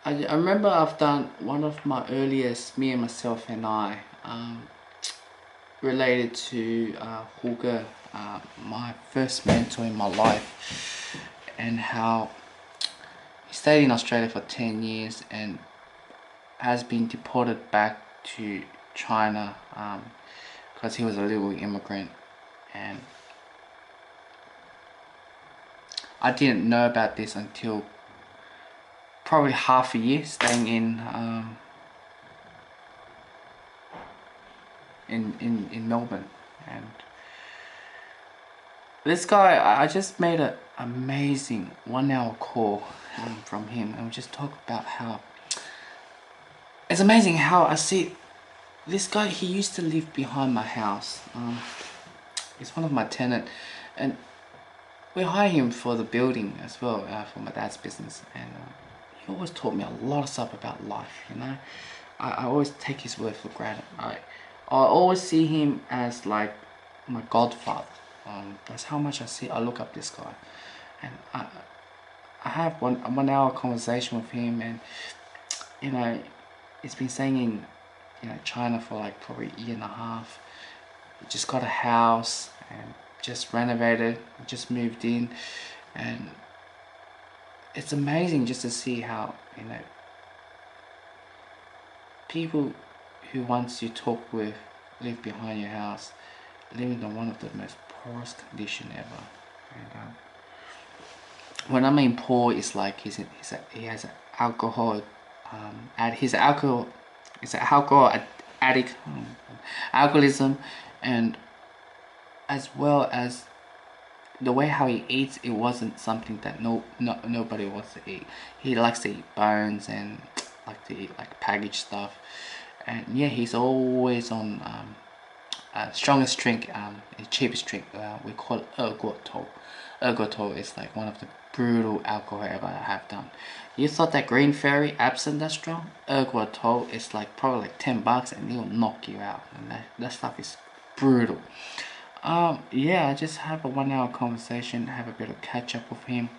I remember I've done one of my earliest, me and myself and I, related to Hugo, my first mentor in my life, and how he stayed in Australia for 10 years and has been deported back to China because he was a legal immigrant. And I didn't know about this until probably half a year staying in Melbourne. And this guy, I just made an amazing 1 hour call from him, and we just talk about how it's amazing how I see this guy. He used to live behind my house. He's one of my tenant, and we hire him for the building as well, for my dad's business. And he always taught me a lot of stuff about life. I always take his word for granted. I always see him as like my godfather. That's how much I look up this guy. And I have one hour conversation with him, and you know, he's been staying in China for like probably a year and a half. He just got a house and just renovated, just moved in. And it's amazing just to see how people who once you talk with live behind your house, living in one of the most poorest condition ever. And when I mean poor, it's like he has alcohol, he's an alcohol addict, alcoholism, and as well as the way how he eats, it wasn't something that nobody wants to eat. He likes to eat bones and like to eat like packaged stuff. And yeah, he's always on strongest drink, the cheapest drink. We call it Ergoto. Ergoto is like one of the brutal alcohol I ever have done. You thought that Green Fairy absinthe that strong? Ergoto is like probably like $10 and it'll knock you out. And that stuff is brutal. Yeah, I just have a 1 hour conversation, have a bit of catch up with him.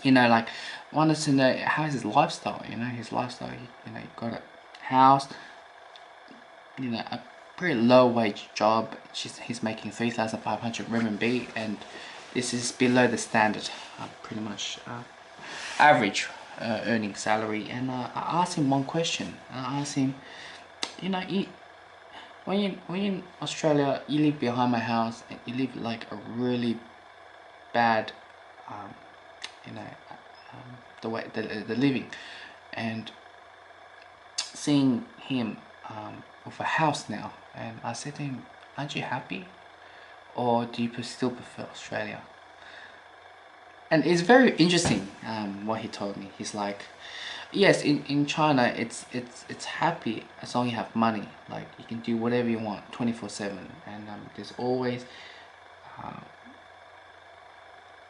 Like wanted to know how is his lifestyle. His lifestyle. He got a house. A pretty low wage job. He's making 3,500 RMB, and this is below the standard, pretty much average earning salary. And I asked him one question. I asked him, when you in Australia, you live behind my house, and you live like a really bad, um, you know, the way the living, and seeing him with a house now, and I said to him, "Aren't you happy, or do you still prefer Australia?" And it's very interesting what he told me. He's like, yes, in China it's happy as long as you have money. Like you can do whatever you want 24/7, and there's always uh,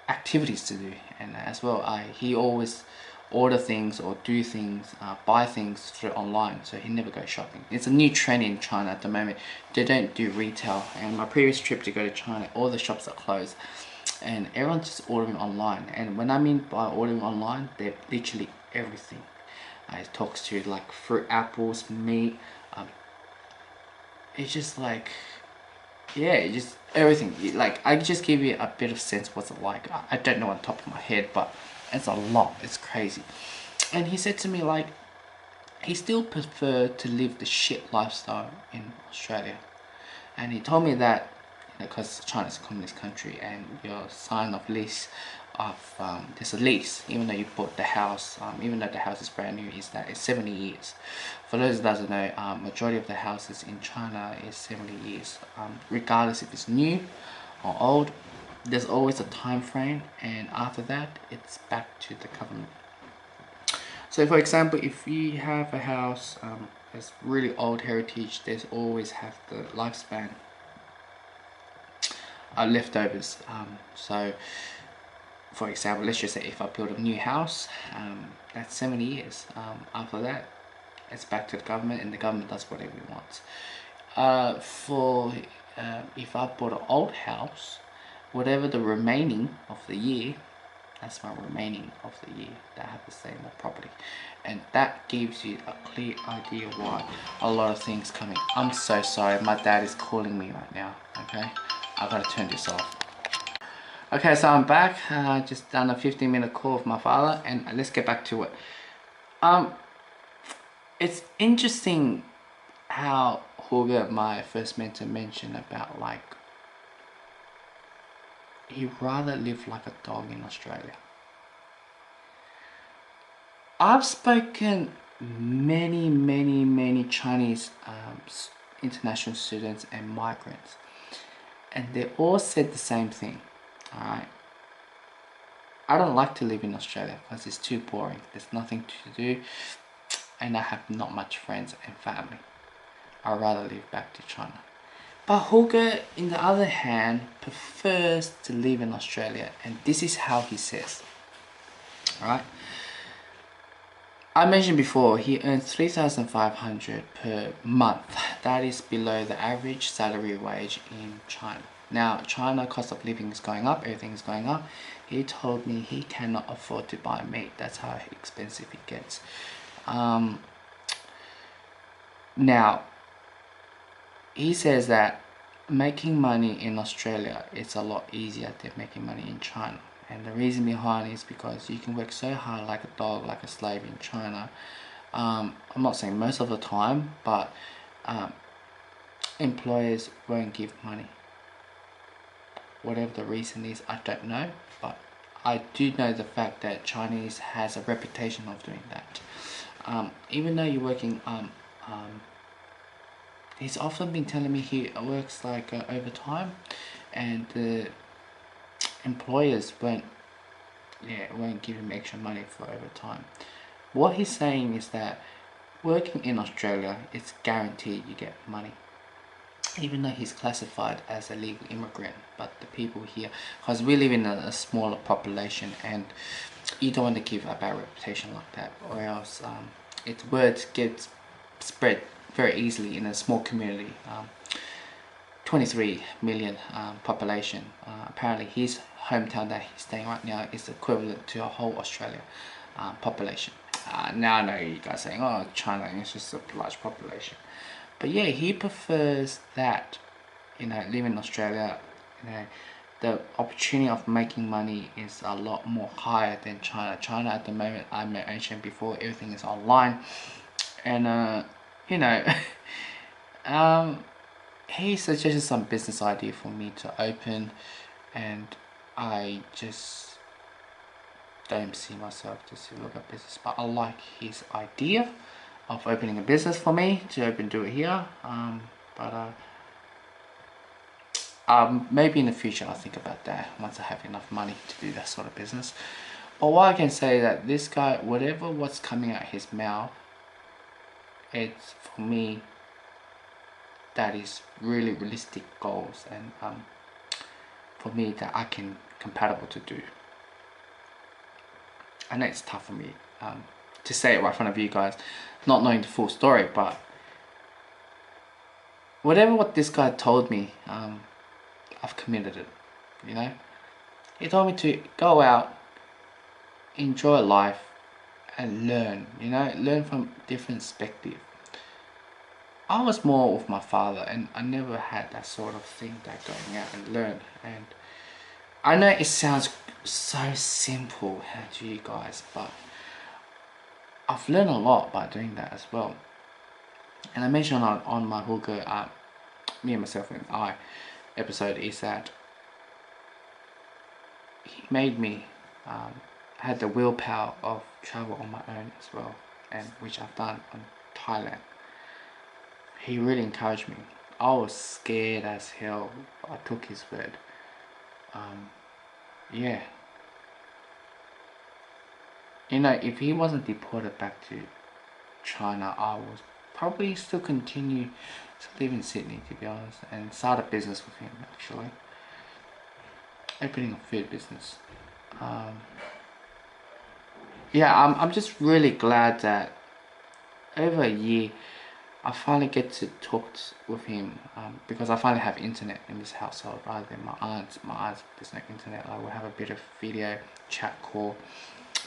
activities to do. And as well, he always order things or do things, buy things through online, so he never goes shopping. It's a new trend in China at the moment. They don't do retail, and my previous trip to go to China, all the shops are closed and everyone's just ordering online. And when I mean by ordering online, they're literally everything. It talks to like fruit, apples, meat. It's just like, yeah, just everything. Like I just give you a bit of sense what's it like. I don't know on top of my head, but it's a lot. It's crazy. And he said to me like he still preferred to live the shit lifestyle in Australia. And he told me that because China's a communist country and your sign of lease of there's a lease even though you bought the house, even though the house is brand new, is that it's 70 years. For those that doesn't know, majority of the houses in China is 70 years, regardless if it's new or old. There's always a time frame, and after that it's back to the government. So for example, if you have a house that's really old heritage, there's always have the lifespan leftovers. So for example, let's just say if I build a new house, that's 70 years. After that, it's back to the government, and the government does whatever it wants. For if I bought an old house, whatever the remaining of the year, That's my remaining of the year that I have to stay in the property, and that gives you a clear idea why a lot of things coming. I'm so sorry, my dad is calling me right now. Okay, I gotta turn this off. Okay, so I'm back. Just done a 15-minute call with my father, and let's get back to it. It's interesting how Hugo, my first mentor, mentioned about like he'd rather live like a dog in Australia. I've spoken many Chinese international students and migrants, and they all said the same thing. Alright, I don't like to live in Australia because it's too boring. There's nothing to do, and I have not much friends and family. I'd rather live back to China. But Hugo, in the other hand, prefers to live in Australia, and this is how he says. Alright, I mentioned before he earns 3,500 per month. That is below the average salary wage in China. Now, China cost of living is going up, everything is going up. He told me he cannot afford to buy meat. That's how expensive it gets. Now, he says that making money in Australia is a lot easier than making money in China. And the reason behind it is because you can work so hard like a dog, like a slave in China. I'm not saying most of the time, but employers won't give money. Whatever the reason is, I don't know, but I do know the fact that Chinese has a reputation of doing that. Even though you're working, he's often been telling me he works like overtime, and the employers won't give him extra money for overtime. What he's saying is that working in Australia, it's guaranteed you get money, even though he's classified as a legal immigrant. But the people here, because we live in a smaller population, and you don't want to give a bad reputation like that, or else its word gets spread very easily in a small community. 23 million population. Apparently his hometown that he's staying right now is equivalent to a whole Australia population. Now I know you guys saying, oh, China is just a large population. But yeah, he prefers that, live in Australia. The opportunity of making money is a lot more higher than China. China at the moment, I mentioned before, everything is online. And, he suggested some business idea for me to open, and I just don't see myself to look at business, but I like his idea of opening a business for me to do it here. Maybe in the future I'll think about that once I have enough money to do that sort of business. But what I can say that this guy, what's coming out his mouth, it's for me that is really realistic goals, and for me that I can compatible to do. I know it's tough for me to say it right in front of you guys, not knowing the full story, but what this guy told me, I've committed it. He told me to go out, enjoy life, and learn. Learn from different perspective. I was more with my father, and I never had that sort of thing, that going out and learn. And I know it sounds so simple to you guys, but I've learned a lot by doing that as well. And I mentioned on my Hugo, Me and Myself and I episode, is that he made me had the willpower of travel on my own as well, and which I've done on Thailand. He really encouraged me. I was scared as hell, but I took his word. Yeah. If he wasn't deported back to China, I would probably still continue to live in Sydney, to be honest, and start a business with him, actually. Opening a food business. Yeah, I'm just really glad that over a year I finally get to talk with him, because I finally have internet in this household rather than my aunt's. My aunt's there's no internet. Like, we'll have a bit of video chat call,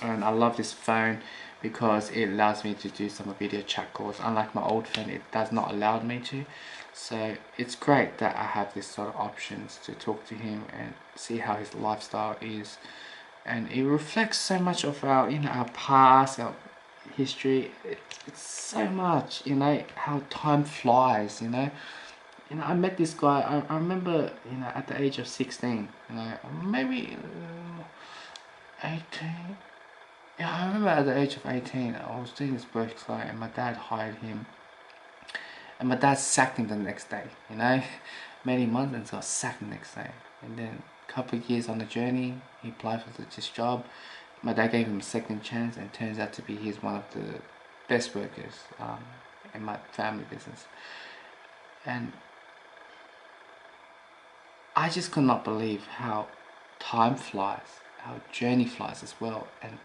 and I love this phone because it allows me to do some video chat calls. Unlike my old phone, it does not allow me to. So it's great that I have this sort of options to talk to him and see how his lifestyle is, and it reflects so much of our, you know, our past, our history. It's so much, you know, how time flies, you know. I met this guy, I remember, you know, at the age of 16, you know, maybe 18. Yeah, I remember at the age of 18, I was doing this work site and my dad hired him. And my dad sacked him the next day, you know. Many months and so I sacked the next day. And then a couple of years on the journey, he applied for this job. My dad gave him a second chance, and turns out to be he's one of the best workers in my family business. And I just could not believe how time flies, how journey flies as well. And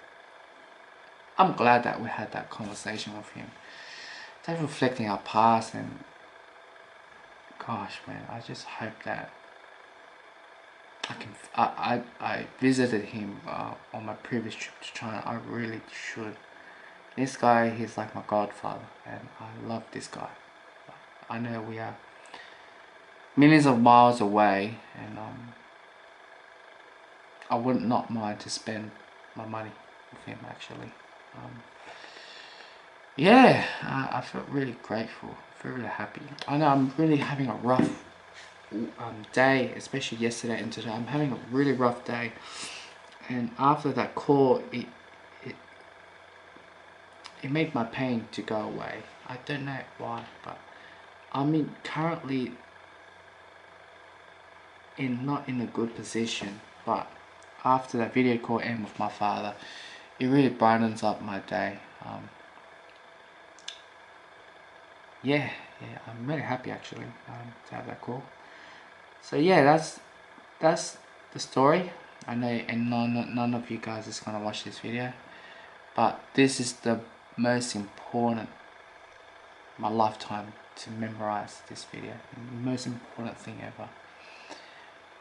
I'm glad that we had that conversation with him. Just reflecting our past, and gosh man, I just hope that I visited him on my previous trip to China. I really should. This guy, he's like my godfather, and I love this guy. I know we are millions of miles away, and I would not mind to spend my money with him actually. Yeah, I felt really grateful, feel really happy. I know I'm really having a rough day, especially yesterday and today. I'm having a really rough day, and after that call, it made my pain to go away. I don't know why, but I'm currently not in a good position. But after that video call and with my father, it really brightens up my day. Yeah, I'm really happy actually to have that call. So yeah, that's the story. I know, and none of you guys is gonna watch this video, but this is the most important, my lifetime, to memorize this video. The most important thing ever.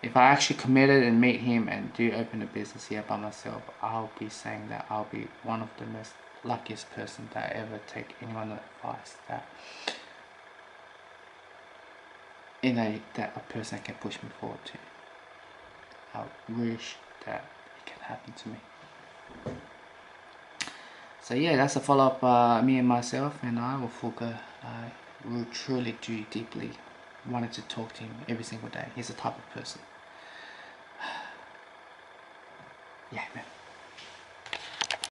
If I actually committed and meet him and do open a business here by myself, I'll be saying that I'll be one of the most luckiest person that ever take anyone's advice, that that a person can push me forward to. I wish that it can happen to me. So yeah, that's a follow-up. Me and myself and I will focus. I will truly do deeply wanted to talk to him every single day. He's the type of person